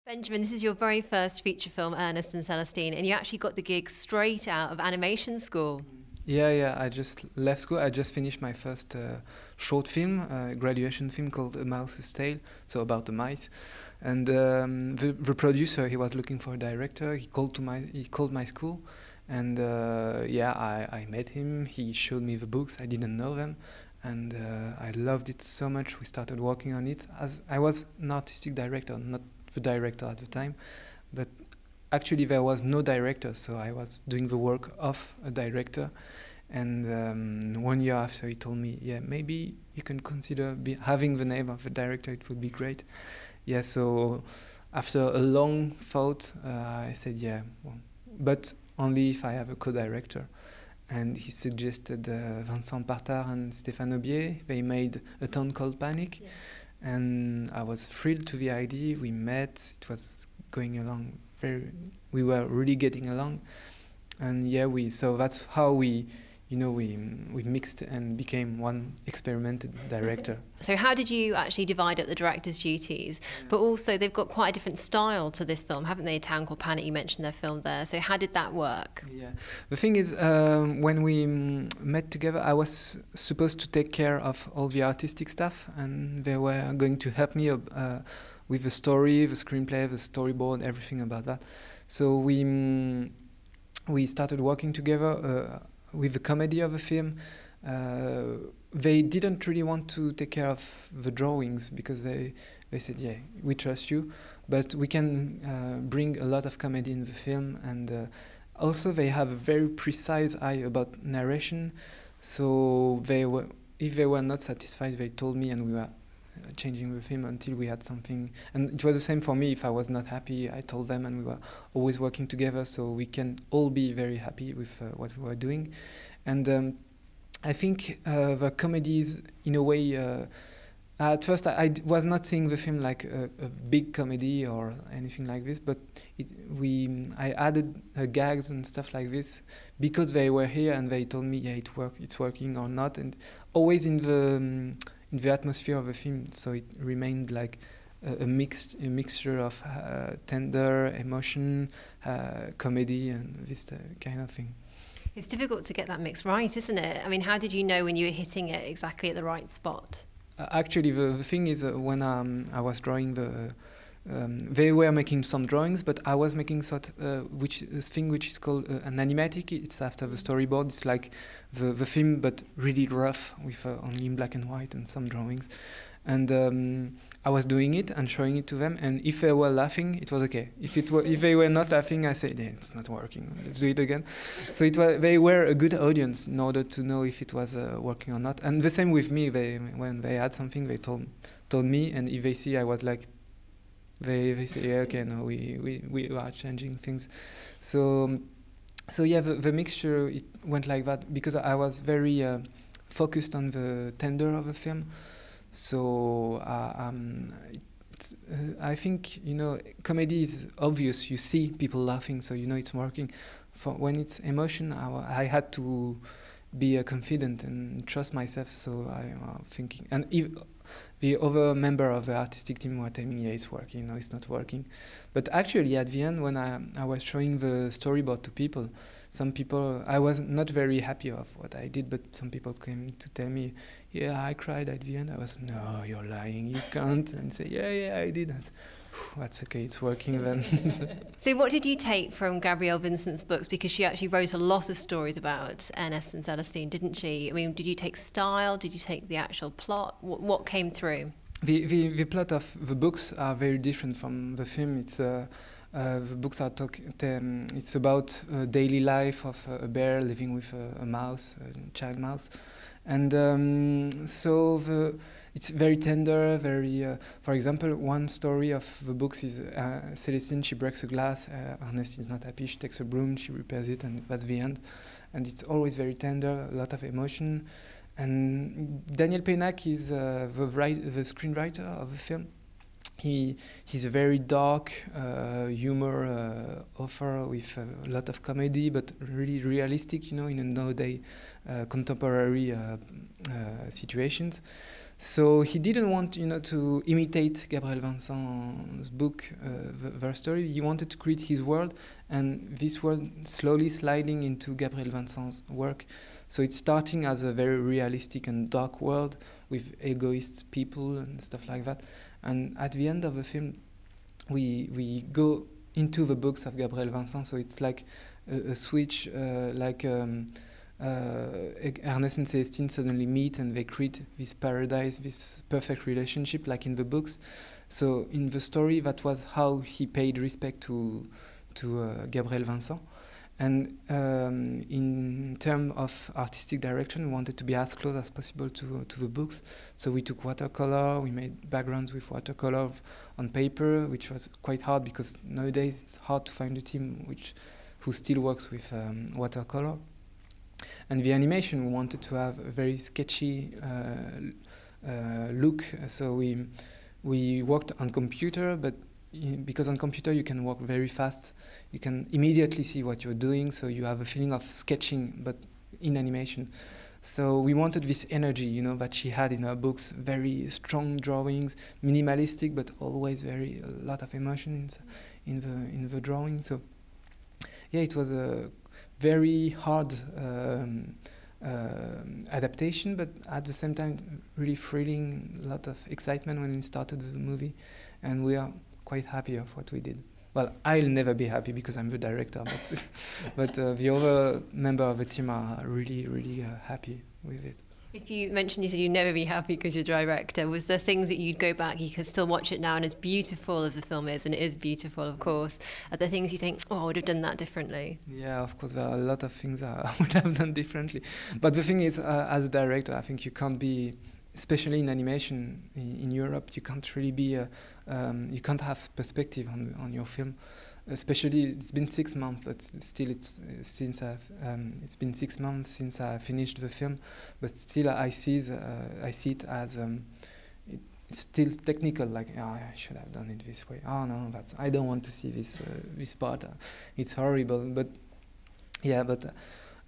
Benjamin, this is your very first feature film, Ernest and Celestine, and you actually got the gig straight out of animation school. Yeah, I just left school. I just finished my first short film, graduation film called A Mouse's Tale, so about the mice. And the producer, he was looking for a director. He called my school, and I met him. He showed me the books. I didn't know them, and I loved it so much. We started working on it. As I was an artistic director, not the director at the time, but actually there was no director, so I was doing the work of a director. And 1 year after, he told me, yeah, maybe you can consider having the name of the director. It would be great. Yeah, so after a long thought, I said, yeah, well, but only if I have a co-director. And he suggested Vincent Partard and Stéphane Aubier. They made A Town Called Panic. Yeah. And I was thrilled to the idea. We met. It was going along we were really getting along. And yeah, so that's how we mixed and became one experimental director. So how did you actually divide up the director's duties? But also they've got quite a different style to this film, haven't they? A Town Called Panic, you mentioned their film there. So how did that work? Yeah, the thing is, when we met together, I was supposed to take care of all the artistic stuff, and they were going to help me with the story, the screenplay, the storyboard, everything about that. So we started working together with the comedy of the film. They didn't really want to take care of the drawings because they said, yeah, we trust you, but we can bring a lot of comedy in the film. And also they have a very precise eye about narration. So if they were not satisfied, they told me, and we were changing the film until we had something. And it was the same for me. If I was not happy, I told them, and we were always working together, so we can all be very happy with what we were doing. And I think the comedies, in a way, at first I was not seeing the film like a big comedy or anything like this, but I added gags and stuff like this because they were here and they told me, yeah, it's working or not, and always in the atmosphere of the film, so it remained like a mixture of tender emotion, comedy, and this kind of thing. It's difficult to get that mix right, isn't it? I mean, how did you know when you were hitting it exactly at the right spot? Actually, the thing is, when I was drawing they were making some drawings, but I was making which is called an animatic. It's after the storyboard. It's like the film, but really rough, with only in black and white and some drawings. And I was doing it and showing it to them. And if they were laughing, it was okay. If they were not laughing, I said, yeah, it's not working. Let's do it again. So they were a good audience in order to know if it was working or not. And the same with me. When they had something, they told me. And if they see I was like, they say, yeah, okay, no, we are changing things. So yeah, the mixture, it went like that because I was very focused on the tender of the film. So I think, comedy is obvious. You see people laughing, so you know it's working. When it's emotion, I had to be confident and trust myself. So I was thinking, and if the other member of the artistic team were telling me, yeah, it's working, no, it's not working. But actually, at the end, when I was showing the storyboard to people, some people, I was not very happy of what I did, but some people came to tell me, yeah, I cried at the end. I was, no, you're lying, you can't. And say, yeah, I did. That's okay, it's working then. So what did you take from Gabrielle Vincent's books? Because she actually wrote a lot of stories about Ernest and Celestine, didn't she? I mean, did you take style? Did you take the actual plot? What came through? The plot of the books are very different from the film. It's the books are it's about daily life of a bear living with a mouse, a child mouse. And so it's very tender, very... for example, one story of the books is Celestine, she breaks a glass, Ernest is not happy, she takes a broom, she repairs it, and that's the end. And it's always very tender, a lot of emotion. And Daniel Pénac is the screenwriter of the film. He's a very dark humor author with a lot of comedy, but really realistic, in a nowadays contemporary situations. So he didn't want, you know, to imitate Gabriel Vincent's book, their story. He wanted to create his world, and this world slowly sliding into Gabriel Vincent's work. So it's starting as a very realistic and dark world with egoist people and stuff like that. And at the end of the film, we go into the books of Gabriel Vincent. So it's like a switch, Ernest and Celestine suddenly meet and they create this paradise, this perfect relationship like in the books. So in the story, that was how he paid respect to Gabriel Vincent. And in terms of artistic direction, we wanted to be as close as possible to the books. So we took watercolor, we made backgrounds with watercolor on paper, which was quite hard because nowadays it's hard to find a team who still works with watercolor. And the animation, we wanted to have a very sketchy look. So we worked on computer, but because on computer you can work very fast. You can immediately see what you're doing, so you have a feeling of sketching, but in animation. So we wanted this energy, you know, that she had in her books, very strong drawings, minimalistic, but always a lot of emotion in the drawing. So yeah, it was a very hard adaptation, but at the same time really thrilling, a lot of excitement when we started the movie, and we are quite happy of what we did. Well, I'll never be happy because I'm the director, but the other member of the team are really, really happy with it. If you mentioned, you said you'd never be happy because you're director, was there things that you'd go back, you could still watch it now, and as beautiful as the film is, and it is beautiful, of course, are there things you think, oh, I would have done that differently? Yeah, of course, there are a lot of things I would have done differently. But the thing is, as a director, I think you can't be, especially in animation in Europe, you can't really be, you can't have perspective on your film. Especially, it's been 6 months, but still, it's been 6 months since I finished the film. But still, I see it as it's still technical. Like, oh, I should have done it this way. Oh no, I don't want to see this part. It's horrible. But yeah,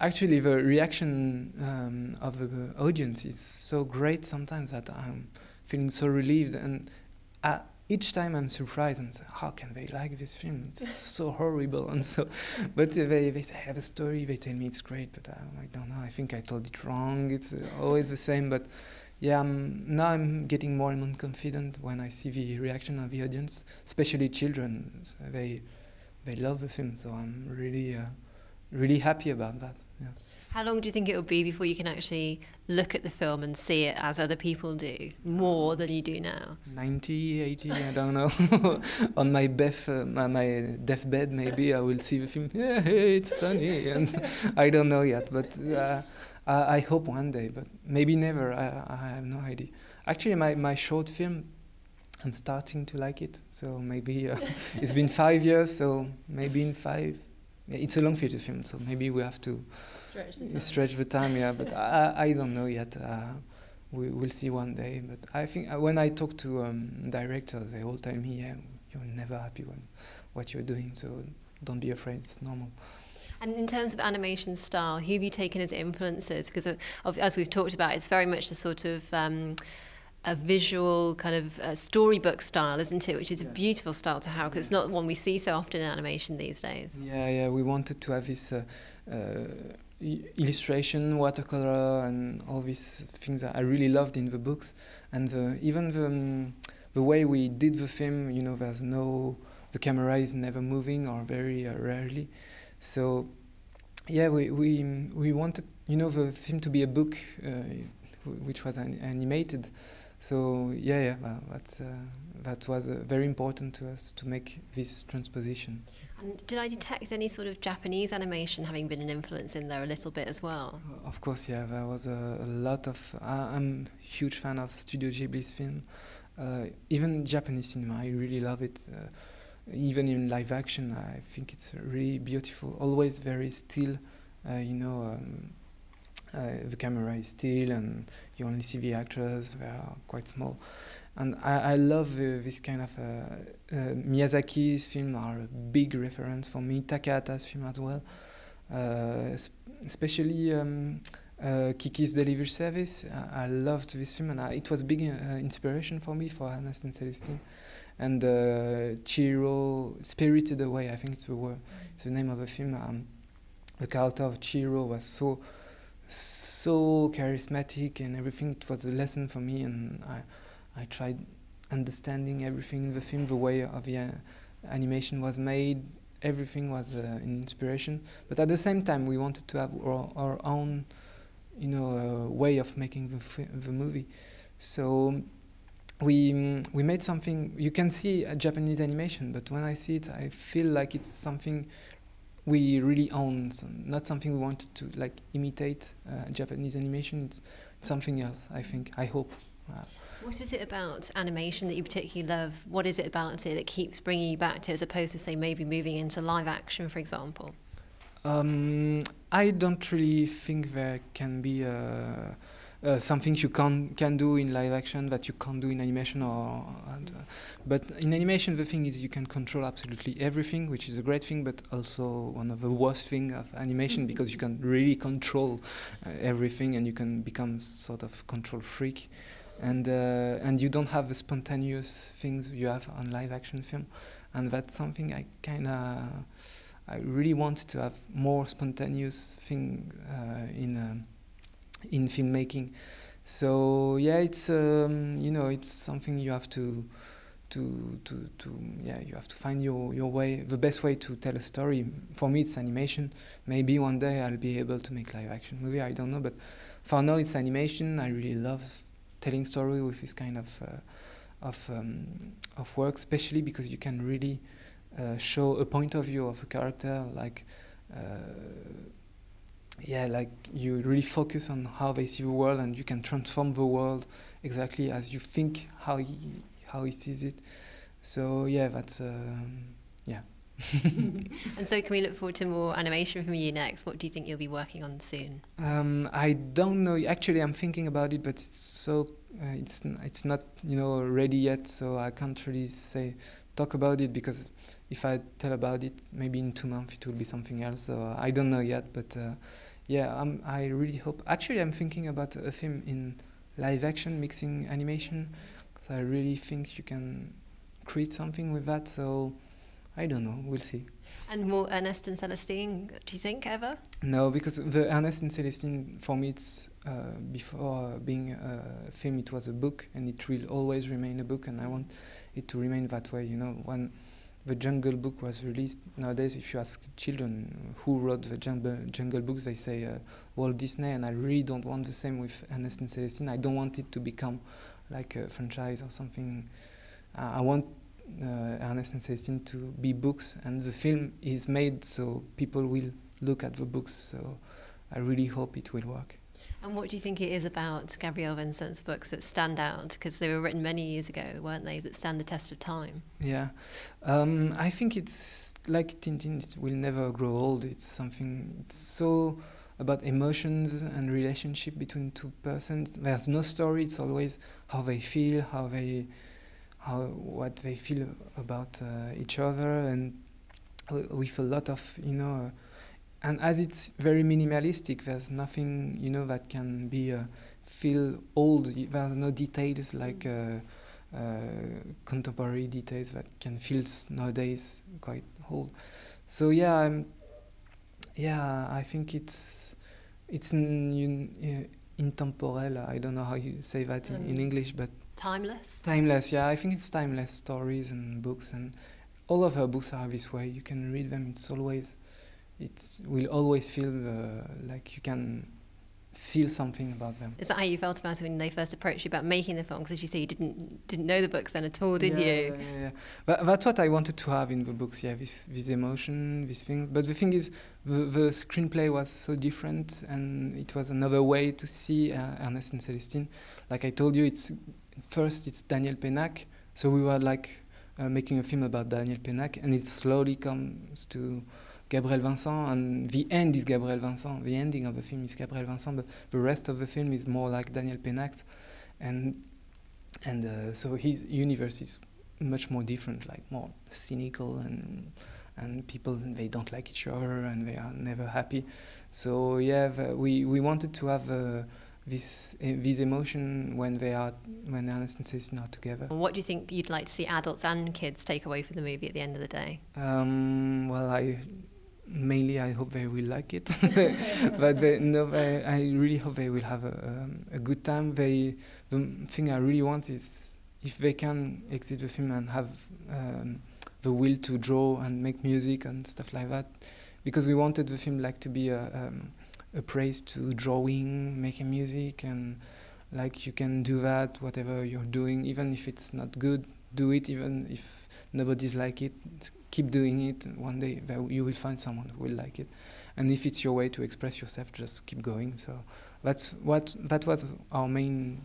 actually, the reaction of the audience is so great sometimes that I'm feeling so relieved, and each time I'm surprised and say, how can they like this film? It's so horrible and so. But they say, I have a story. They tell me it's great, but I don't know. I think I told it wrong. It's always the same. But yeah, now I'm getting more and more confident when I see the reaction of the audience, especially children. So they love the film, so I'm really happy about that. Yeah. How long do you think it will be before you can actually look at the film and see it as other people do, more than you do now? 90, 80, I don't know. On my deathbed, maybe I will see the film. Yeah, hey, it's funny, and I don't know yet. But I hope one day, but maybe never. I have no idea. Actually, my short film, I'm starting to like it. So maybe it's been 5 years. So maybe in 5. It's a long feature film, so maybe we have to stretch the time, yeah, but I don't know yet. We'll see one day. But I think when I talk to directors, they all tell me, yeah, you're never happy with what you're doing, so don't be afraid, it's normal. And in terms of animation style, who have you taken as influences? Because as we've talked about, it's very much the sort of a visual kind of storybook style, isn't it? Which is a beautiful style to have, because it's not one we see so often in animation these days. Yeah, we wanted to have this illustration, watercolor, and all these things that I really loved in the books. And even the way we did the film, you know, the camera is never moving or very rarely. So yeah, we wanted, you know, the film to be a book which was animated. So yeah, that was very important to us to make this transposition. And did I detect any sort of Japanese animation having been an influence in there a little bit as well? Of course, yeah, there was a lot of. I'm a huge fan of Studio Ghibli's film, even Japanese cinema. I really love it. Even in live action, I think it's really beautiful. Always very still, you know. The camera is still, and you only see the actors. They are quite small, and I love this kind of Miyazaki's film are a big reference for me. Takahata's film as well, especially Kiki's Delivery Service. I loved this film, and it was a big inspiration for me for Ernest and Celestine. And Chiro, Spirited Away, I think it's the name of the film. The character of Chiro was so charismatic and everything. It was a lesson for me, and I tried understanding everything in the film, the way of the animation was made. Everything was an inspiration, but at the same time we wanted to have our own, way of making the movie. So we made something. You can see a Japanese animation, but when I see it, I feel like it's something we really own, not something we wanted to imitate Japanese animation. It's something else, I think. I hope. What is it about animation that you particularly love? What is it about it that keeps bringing you back to it, as opposed to, say, maybe moving into live action, for example? I don't really think there can be something you can do in live action that you can't do in animation. But in animation, the thing is you can control absolutely everything, which is a great thing, but also one of the worst things of animation, because you can really control everything, and you can become sort of control freak. And you don't have the spontaneous things you have on live action film, and that's something I really want to have more spontaneous thing in filmmaking. So yeah, it's it's something you have to you have to find your way, the best way to tell a story. For me, it's animation. Maybe one day I'll be able to make live action movie. I don't know, but for now it's animation. I really love telling story with this kind of work, especially because you can really show a point of view of a character, like you really focus on how they see the world, and you can transform the world exactly as you think how he sees it. So yeah, that's yeah. And so can we look forward to more animation from you next? What do you think you'll be working on soon? I don't know. Actually, I'm thinking about it, but it's not ready yet, so I can't really talk about it, because if I tell about it, maybe in 2 months it will be something else. So I don't know yet, but yeah, I really hope. Actually, I'm thinking about a film in live action mixing animation, because I really think you can create something with that. So I don't know, we'll see. And more Ernest and Celestine, do you think, ever? No, because the Ernest and Celestine, for me, it's before being a film, it was a book, and it will always remain a book, and I want it to remain that way. When the Jungle Book was released, nowadays, if you ask children who wrote the Jungle Books, they say Walt Disney, and I really don't want the same with Ernest and Celestine. I don't want it to become like a franchise or something. I want Ernest and Celestine to be books, and the film is made so people will look at the books, so I really hope it will work. And what do you think it is about Gabriel Vincent's books that stand out? Because they were written many years ago, weren't they, that stand the test of time? Yeah, I think it's like Tintin, it will never grow old. It's so about emotions and relationship between two persons. There's no story, it's always how they feel, what they feel about each other, and with a lot of and as it's very minimalistic, there's nothing that can be feel old. There's no details like contemporary details that can feel nowadays quite old. So yeah, I think it's intemporel. I don't know how you say that in English, but timeless. Timeless, yeah. I think it's timeless stories and books, and all of her books are this way. You can read them. It will always feel like you can feel something about them. Is that how you felt about it when they first approached you about making the film? Because as you say, you didn't know the books then at all, did you? Yeah. But that's what I wanted to have in the books. Yeah, this emotion, these things. But the thing is, the screenplay was so different, and it was another way to see Ernest and Celestine. Like I told you, it's Daniel Pennac. So we were making a film about Daniel Pennac, and it slowly comes to Gabriel Vincent, and the end is Gabriel Vincent. The ending of the film is Gabriel Vincent, but the rest of the film is more like Daniel Pennac, and so his universe is much more different, like more cynical, and and people, they don't like each other and they are never happy. So yeah, we wanted to have this emotion when Ernest and Celestine are together. What do you think you'd like to see adults and kids take away from the movie at the end of the day? Well, mainly I hope they will like it, but I really hope they will have a good time. The thing I really want is if they can exit the film and have the will to draw and make music and stuff like that, because we wanted the film like to be a praise to drawing, making music, and like you can do that whatever you're doing, even if it's not good, do it. Even if nobody's like it, keep doing it. One day you will find someone who will like it, and if it's your way to express yourself, just keep going. So that was our main,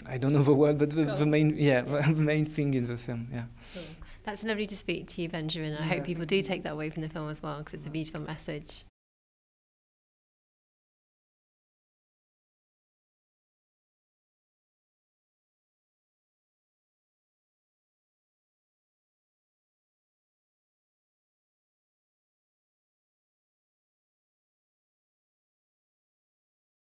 I don't know the word, but the main, the main thing in the film. Yeah. Cool. That's lovely to speak to you, Benjamin. I hope people do take that away from the film as well, because it's a beautiful message.